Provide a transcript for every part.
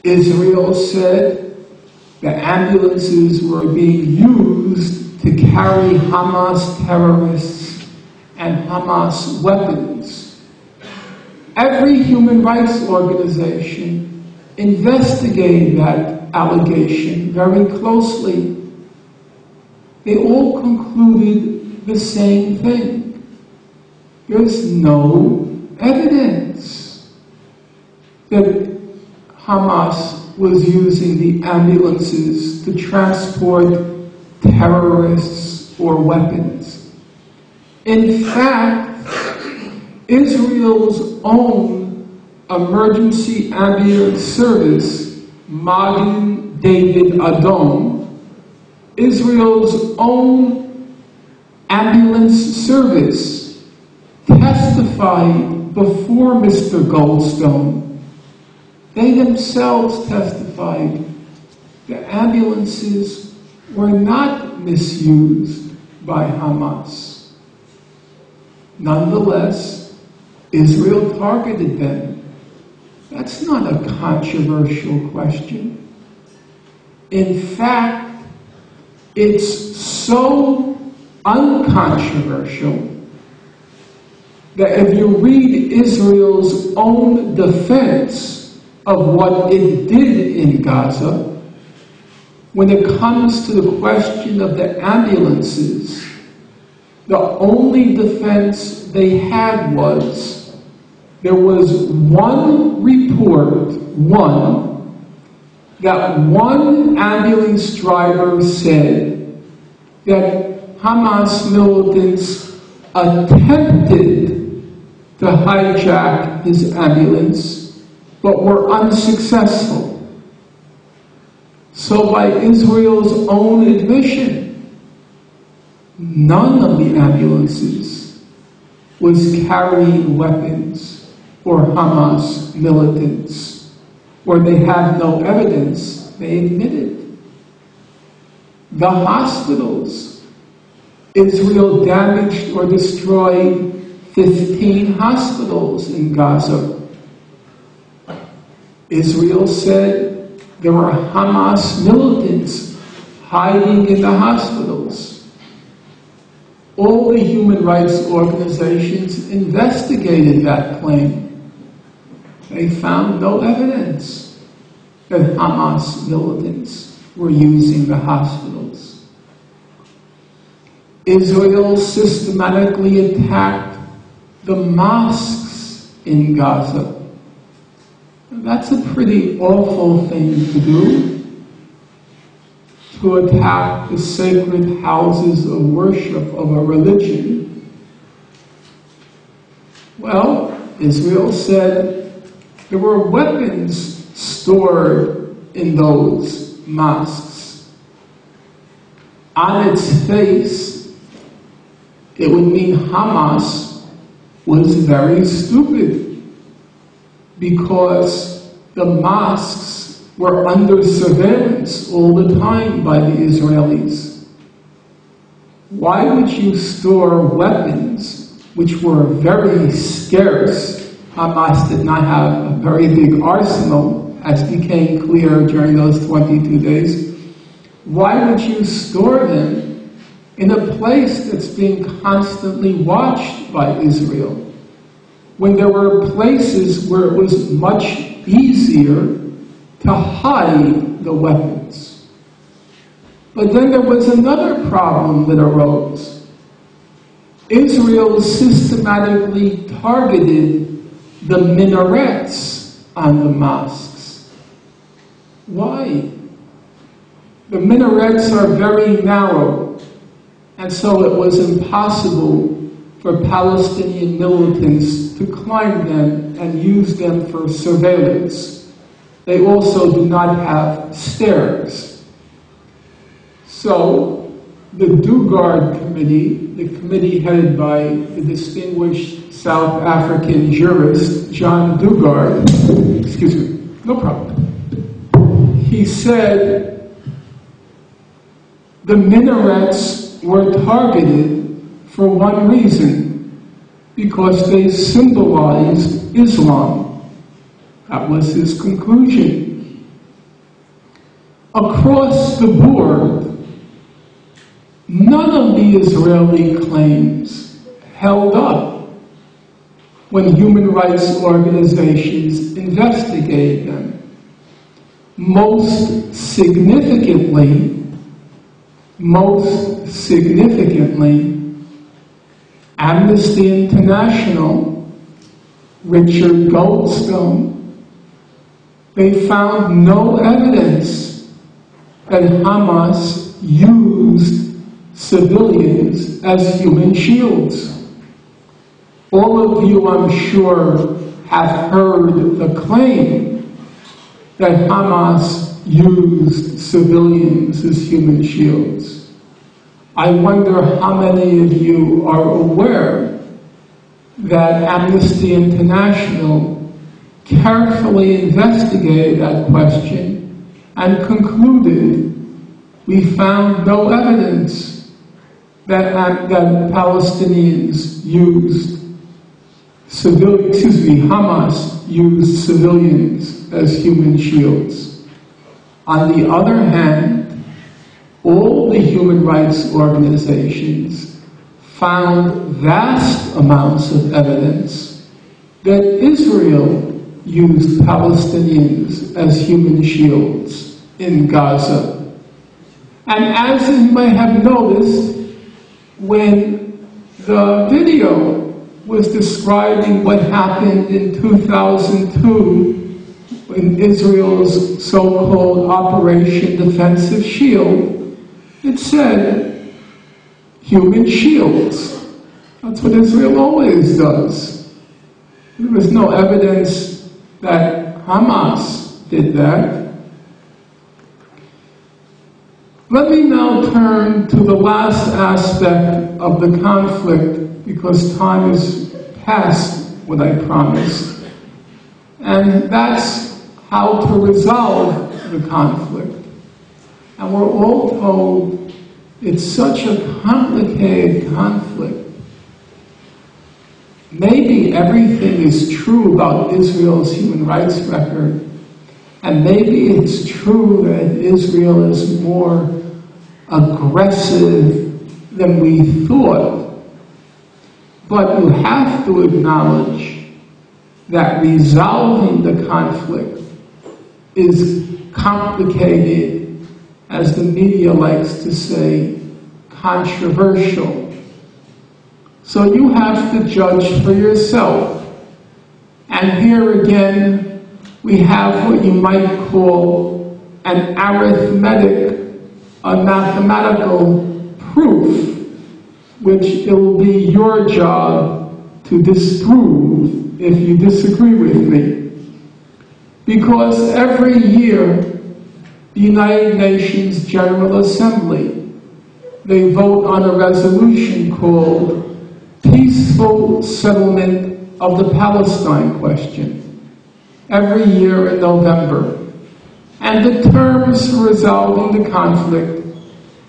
Israel said the ambulances were being used to carry Hamas terrorists and Hamas weapons. Every human rights organization investigated that allegation very closely. They all concluded the same thing. There's no evidence that Hamas was using the ambulances to transport terrorists or weapons. In fact, Israel's own emergency ambulance service, Magen David Adom, Israel's own ambulance service, testified before Mr. Goldstone. They themselves testified the ambulances were not misused by Hamas. Nonetheless, Israel targeted them. That's not a controversial question. In fact, it's so uncontroversial that if you read Israel's own defense of what it did in Gaza, when it comes to the question of the ambulances, the only defense they had was there was one report, that one ambulance driver said that Hamas militants attempted to hijack his ambulance but were unsuccessful. So by Israel's own admission, none of the ambulances was carrying weapons or Hamas militants, or they have no evidence, they admitted. The hospitals, Israel damaged or destroyed 15 hospitals in Gaza. Israel said there were Hamas militants hiding in the hospitals. All the human rights organizations investigated that claim. They found no evidence that Hamas militants were using the hospitals. Israel systematically attacked the mosques in Gaza. That's a pretty awful thing to do, to attack the sacred houses of worship of a religion. Well, Israel said there were weapons stored in those mosques. On its face, it would mean Hamas was very stupid, because the mosques were under surveillance all the time by the Israelis. Why would you store weapons which were very scarce? Hamas did not have a very big arsenal, as became clear during those 22 days. Why would you store them in a place that's being constantly watched by Israel, when there were places where it was much easier to hide the weapons? But then there was another problem that arose. Israel systematically targeted the minarets on the mosques. Why? The minarets are very narrow, and so it was impossible for Palestinian militants to climb them and use them for surveillance. They also do not have stairs. So the Dugard Committee, the committee headed by the distinguished South African jurist John Dugard, no problem. He said the minarets were targeted for one reason, because they symbolized Islam. That was his conclusion. across the board, none of the Israeli claims held up when human rights organizations investigated them. Most significantly, Amnesty International, Richard Goldstone, they found no evidence that Hamas used civilians as human shields. All of you, I'm sure, have heard the claim that Hamas used civilians as human shields. I wonder how many of you are aware that Amnesty International carefully investigated that question and concluded we found no evidence that Palestinians used Hamas used civilians as human shields. On the other hand, all the human rights organizations found vast amounts of evidence that Israel used Palestinians as human shields in Gaza. And as you may have noticed, when the video was describing what happened in 2002 in Israel's so-called Operation Defensive Shield, it said human shields. That's what Israel always does. There was no evidence that Hamas did that. Let me now turn to the last aspect of the conflict, because time is past what I promised. And that's how to resolve the conflict. And we're all told it's such a complicated conflict. Maybe everything is true about Israel's human rights record, and maybe it's true that Israel is more aggressive than we thought. But you have to acknowledge that resolving the conflict is complicated, as the media likes to say, controversial. So you have to judge for yourself. And here again, we have what you might call an arithmetic, a mathematical proof, which it will be your job to disprove if you disagree with me. Because every year, the United Nations General Assembly, they vote on a resolution called Peaceful Settlement of the Palestine Question, every year in November. And the terms for resolving the conflict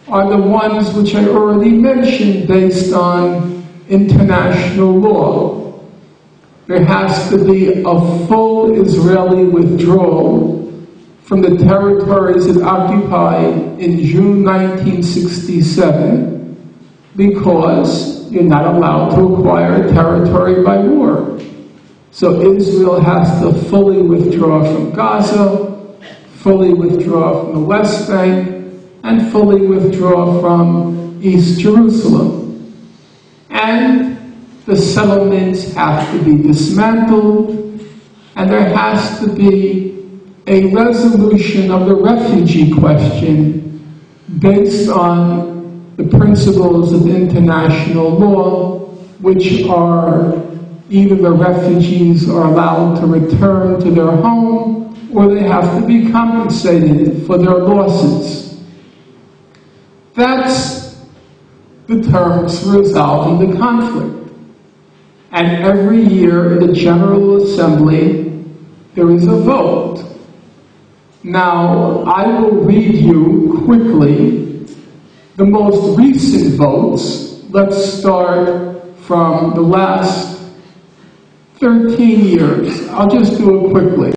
are the ones which I already mentioned based on international law. There has to be a full Israeli withdrawal from the territories it occupied in June 1967, because you're not allowed to acquire territory by war. So Israel has to fully withdraw from Gaza, fully withdraw from the West Bank, and fully withdraw from East Jerusalem. And the settlements have to be dismantled, and there has to be a resolution of the refugee question based on the principles of international law, which are either the refugees are allowed to return to their home, or they have to be compensated for their losses. That's the terms for resolving the conflict. And every year in the General Assembly, there is a vote. Now, I will read you quickly the most recent votes. Let's start from the last 13 years. I'll just do it quickly.